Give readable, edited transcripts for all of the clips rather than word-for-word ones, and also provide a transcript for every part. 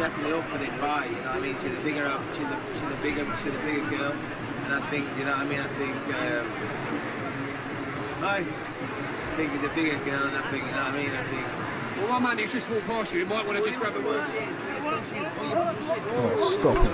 definitely up for this fight. You know what I mean? She's a bigger girl, and I think, you know what I mean. I think it's a bigger girl, and I think, you know what I mean. I think. Well, my man who's just walked past you, you might want to just grab a word. Oh, stop it.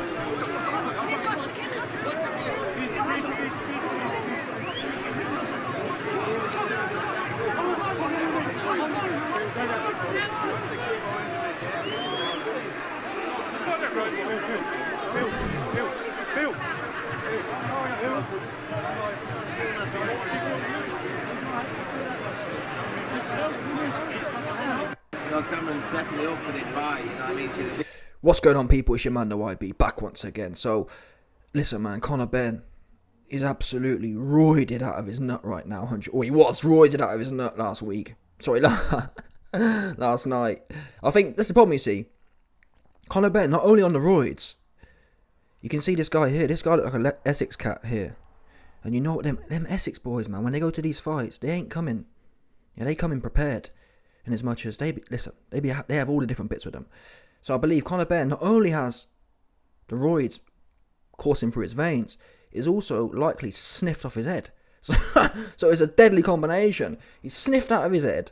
Cameron's definitely up for this fight, you know what I mean? What's going on, people? It's your man, the YB, back once again. So, listen, man, Conor Benn is absolutely roided out of his nut right now. Or he was roided out of his nut last week. Sorry, last night. I think that's the problem, you see. Conor Benn, not only on the roids, you can see this guy here. This guy looks like an Essex cat here. And you know what, them Essex boys, man, when they go to these fights, they ain't coming. Yeah, they come in prepared. And as much as they have all the different bits with them. So I believe Conor Benn not only has the roids coursing through his veins, is also likely sniffed off his head. So it's a deadly combination. He's sniffed out of his head,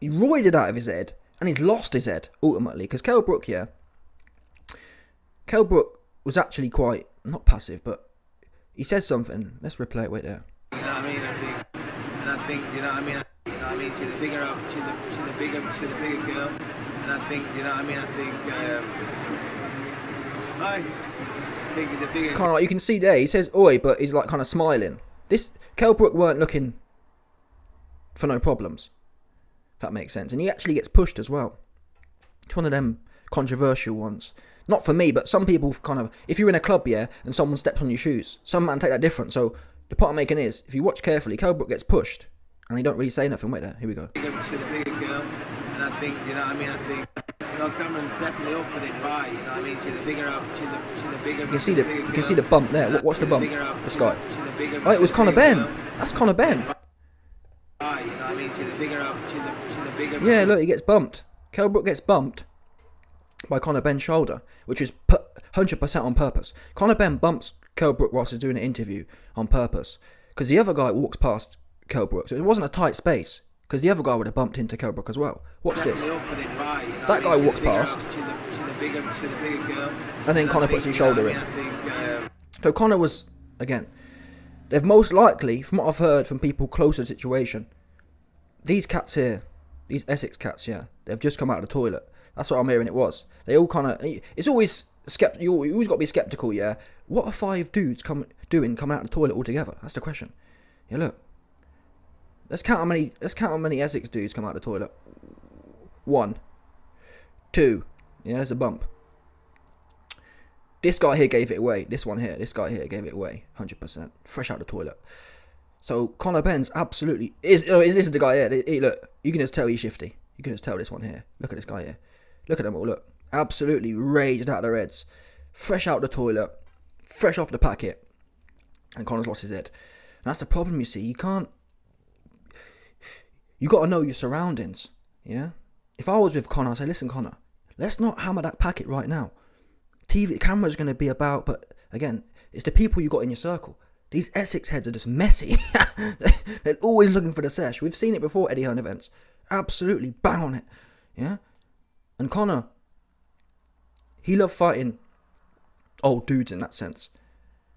he roided out of his head, and he's lost his head ultimately. Because Kell Brook was actually quite not passive, but he says something. Let's replay it. Wait there. You know what I mean? I think, you know what I mean. I mean, she's a bigger girl, and I think, you know what I mean. I think it's a bigger. Kind of like you can see there, he says "oi," but he's like kind of smiling. This Kell Brook weren't looking for no problems, if that makes sense, and he actually gets pushed as well. It's one of them controversial ones. Not for me, but some people kind of. If you're in a club, yeah, and someone steps on your shoes, some man take that different. So the point I'm making is, if you watch carefully, Kell Brook gets pushed. And he don't really say nothing. Wait there. Here we go. She's a bigger girl, and I think, you know what I mean. I think, you know, Cameron's definitely up for this fight. You know what I mean. She's a bigger. You can see the bump there. Watch the bump. This guy. Oh, it was Conor Benn. That's Conor Benn. You know what I mean. She's a bigger. Yeah, look, he gets bumped. Kell Brook gets bumped by Conor Benn's shoulder, which is 100% on purpose. Conor Benn bumps Kell Brook whilst he's doing an interview on purpose, because the other guy walks past Kell Brook, so it wasn't a tight space, because the other guy would have bumped into Kell Brook as well. Watch this. That guy walks past, and then Conor puts his shoulder in. So Conor was, again, they've most likely, from what I've heard from people closer to the situation, these cats here, these Essex cats, yeah, they've just come out of the toilet. That's what I'm hearing it was. They all kind of, it's always you always got to be skeptical, yeah. What are 5 dudes coming out of the toilet all together? That's the question. Yeah, look. Let's count how many Essex dudes come out of the toilet. 1, 2. Yeah, there's a bump. This guy here gave it away. This guy here gave it away. 100%. Fresh out the toilet. So Conor Benn's absolutely this is the guy here. Look, you can just tell he's shifty. You can just tell this one here. Look at this guy here. Look at them all. Look, absolutely raged out of their heads. Fresh out the toilet. Fresh off the packet. And Conor's lost his head. And that's the problem. You see, you can't. You got to know your surroundings, yeah? If I was with Conor, I'd say, listen, Conor, let's not hammer that packet right now. Camera's going to be about, but again, it's the people you got in your circle. These Essex heads are just messy. They're always looking for the sesh. We've seen it before, Eddie Hearn events. Absolutely bang on it, yeah? And Conor, he loved fighting old dudes in that sense.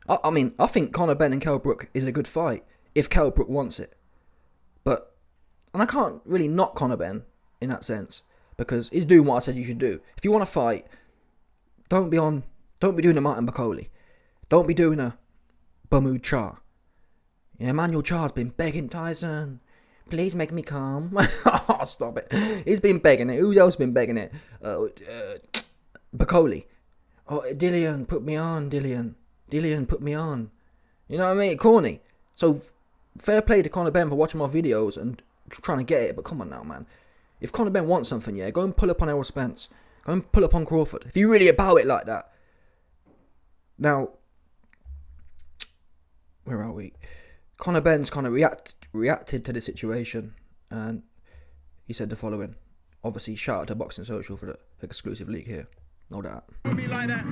I mean, I think Conor Benn and Kell Brook is a good fight if Kell Brook wants it. And I can't really knock Conor Benn in that sense, because he's doing what I said you should do. If you want to fight, don't be doing a Martin Bakoli. Don't be doing a Bumud Char. Yeah, Emmanuel Char's been begging Tyson, please make me calm. Oh, stop it. He's been begging it. Who else been begging it? Bakoli. Oh, Dillian, put me on, Dillian. Dillian, put me on. You know what I mean? Corny. So, fair play to Conor Benn for watching my videos and trying to get it, but come on now, man. If Conor Benn wants something, yeah, go and pull up on Errol Spence. Go and pull up on Crawford. If you're really about it like that. Now, where are we? Conor Benn's kind of reacted to the situation, and he said the following. Obviously, shout out to Boxing Social for the exclusive leak here. Know that. Me like that.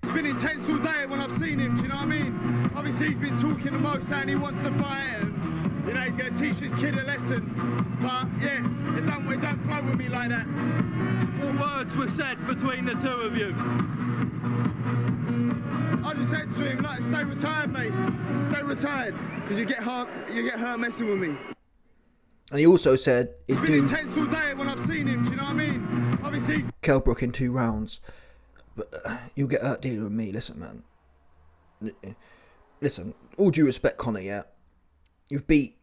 It's been intense all day when I've seen him, do you know what I mean? Obviously he's been talking the most and he wants to fight and, you know, he's going to teach this kid a lesson. But yeah, it don't flow with me like that. What words were said between the two of you? I just said to him, like, stay retired, mate. Stay retired, because you get hurt messing with me. And he also said it's been intense all day when I've seen him, do you know what I mean? Obviously he's Kell Brook in 2 rounds. But you'll get hurt dealing with me. Listen, man. Listen, all due respect, Conor, yeah? You've beat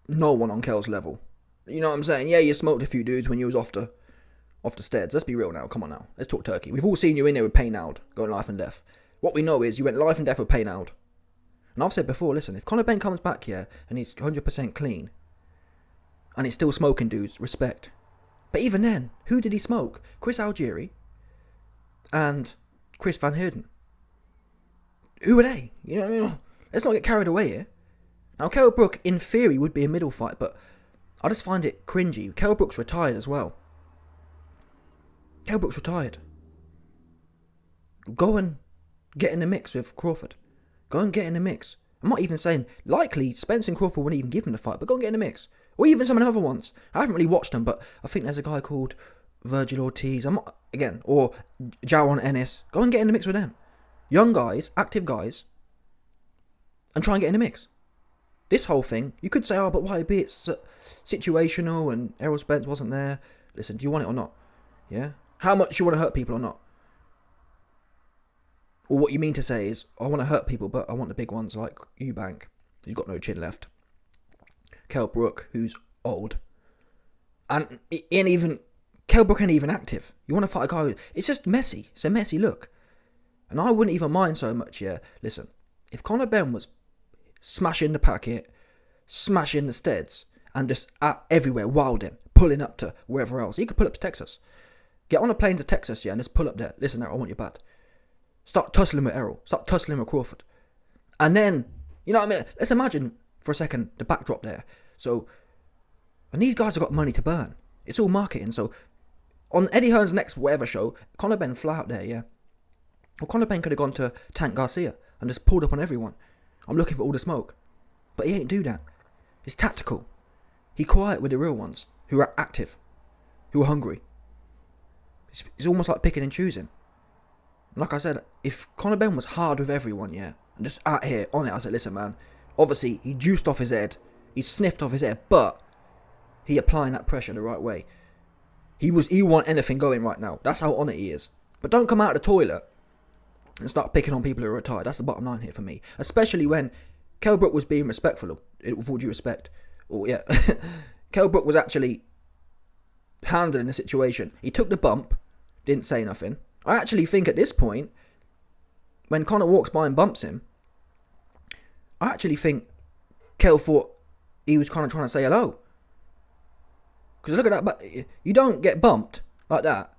no one on Kell's level. You know what I'm saying? Yeah, you smoked a few dudes when you was off the stairs. Let's be real now. Come on now. Let's talk turkey. We've all seen you in there with Payne Howard going life and death. What we know is you went life and death with Payne Howard. And I've said before, listen, if Conor Benn comes back here and he's 100% clean and he's still smoking dudes, respect. But even then, who did he smoke? Chris Algieri and Chris Van Heerden. Who are they? You know, let's not get carried away here. Now, Kell Brook, in theory, would be a middle fight, but I just find it cringy. Kell Brook's retired as well. Kell Brook's retired. Go and get in the mix with Crawford. Go and get in the mix. I'm not even saying, likely, Spence and Crawford wouldn't even give him the fight, but go and get in the mix. Or even some of the other ones. I haven't really watched them, but I think there's a guy called Virgil Ortiz, or Jaron Ennis. Go and get in the mix with them. Young guys, active guys, and try and get in the mix. This whole thing, you could say, oh, but why be it's situational and Errol Spence wasn't there. Listen, do you want it or not? Yeah? How much you want to hurt people or not? Or what you mean to say is, I want to hurt people, but I want the big ones like Eubank, who's got no chin left. Kell Brook, who's old. And Kell Brook ain't even active. You want to fight a guy it's just messy. It's a messy look. And I wouldn't even mind so much, yeah. Listen, if Conor Benn was smashing the packet, smashing the steads, and just everywhere, wilding, pulling up to wherever else, he could pull up to Texas. Get on a plane to Texas, yeah, and just pull up there. Listen, Errol, I want you bad. Start tussling with Errol. Start tussling with Crawford. And then, you know what I mean? Let's imagine for a second the backdrop there. So, and these guys have got money to burn. It's all marketing. So, on Eddie Hearn's next whatever show, Conor Benn fly out there, yeah. Well, Conor Benn could have gone to Tank Garcia and just pulled up on everyone. I'm looking for all the smoke. But he ain't do that. It's tactical. He quiet with the real ones, who are active, who are hungry. It's almost like picking and choosing. Like I said, if Conor Benn was hard with everyone, yeah, and just out here on it, I said, listen, man, obviously he juiced off his head, he sniffed off his head, but he applying that pressure the right way. He want anything going right now. That's how on it he is. But don't come out of the toilet and start picking on people who are retired. That's the bottom line here for me. Especially when Kell Brook was being respectful, with all due respect. Oh, yeah. Kell Brook was actually handling the situation. He took the bump, didn't say nothing. I actually think at this point, when Conor walks by and bumps him, I actually think Kell thought he was kind of trying to say hello. Because look at that, but you don't get bumped like that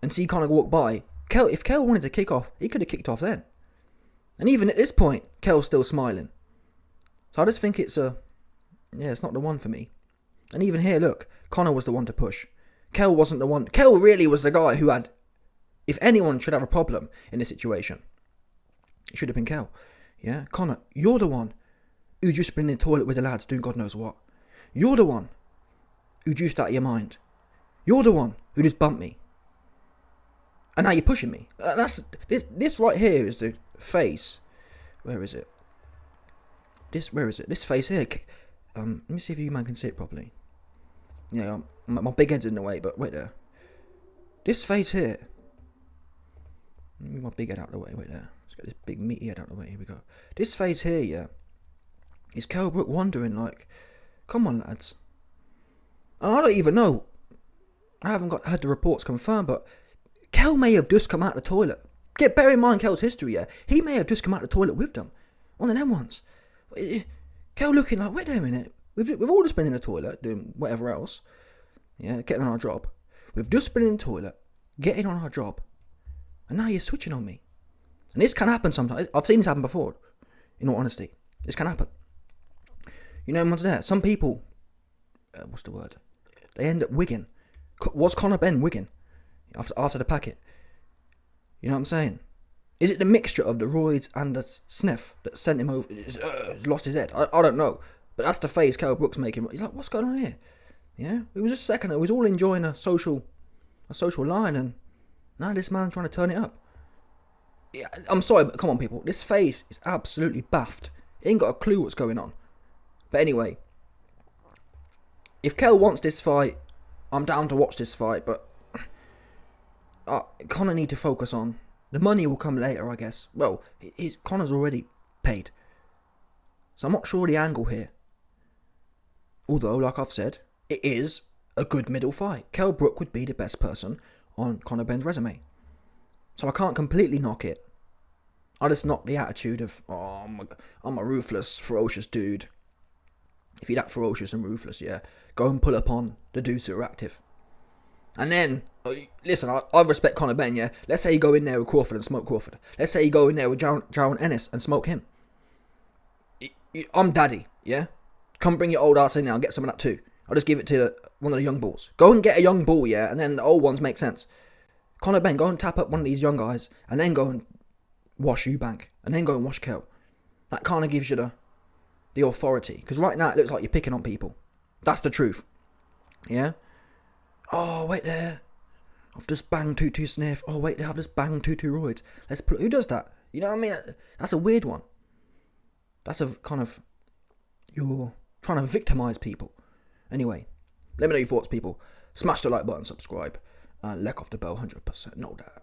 and see Conor walk by. If Kell wanted to kick off, he could have kicked off then. And even at this point, Kell's still smiling. So I just think it's not the one for me. And even here, look, Conor was the one to push. Kell wasn't the one. Kell really was the guy who had, if anyone should have a problem in this situation, it should have been Kell. Yeah, Conor, you're the one who just been in the toilet with the lads doing God knows what. You're the one who juiced out of your mind. You're the one who just bumped me. And now you're pushing me. This right here is the face. Where is it? Where is it? This face here. Let me see if you man can see it properly. Yeah, my big head's in the way, but wait there. This face here. Let me move my big head out of the way. Wait there. Let's get this big meaty head out of the way. Here we go. This face here, yeah, is Kell Brook wondering, like, come on, lads. And I don't even know. I haven't had the reports confirmed, but Kell may have just come out of the toilet. Bear in mind Kell's history, yeah. He may have just come out of the toilet with them. One of them ones. Kell looking like, wait a minute. We've all just been in the toilet doing whatever else. Yeah, getting on our job. We've just been in the toilet, getting on our job. And now you're switching on me. And this can happen sometimes. I've seen this happen before, in all honesty. This can happen. You know what's there? Some people, what's the word? They end up wigging. Was Conor Benn wigging? after the packet. You know what I'm saying? Is it the mixture of the roids and the sniff that sent him over? He's lost his head. I don't know. But that's the face Kell Brook's making. He's like, what's going on here? Yeah? It was just a second. It was all enjoying a social line, and now this man's trying to turn it up. Yeah, I'm sorry, but come on, people. This face is absolutely baffed. He ain't got a clue what's going on. But anyway, if Kell wants this fight, I'm down to watch this fight, but Conor need to focus on. The money will come later, I guess. Well, Conor's already paid. So I'm not sure the angle here. Although, like I've said, it is a good middle fight. Kell Brook would be the best person on Conor Benn's resume. So I can't completely knock it. I just knock the attitude of, oh, I'm a ruthless, ferocious dude. If you're that ferocious and ruthless, yeah, go and pull up on the dudes that are active. And then, listen, I respect Conor Benn, yeah. Let's say you go in there with Crawford and smoke Crawford. Let's say you go in there with Jaron Ennis and smoke him. I'm daddy, yeah. Come bring your old ass in now and get some of that too. I'll just give it to one of the young bulls. Go and get a young bull, yeah, and then the old ones make sense. Conor Benn, go and tap up one of these young guys, and then go and wash Eubank, and then go and wash Kell. That kind of gives you the authority. Because right now it looks like you're picking on people. That's the truth. Yeah? Oh, wait there. I've just banged 2-2 sniff. Oh, wait there, I've just banged 2-2 roids. Who does that? You know what I mean? That's a weird one. That's a kind of... You're trying to victimise people. Anyway, let me know your thoughts, people. Smash the like button, subscribe, and let off the bell 100%. No doubt.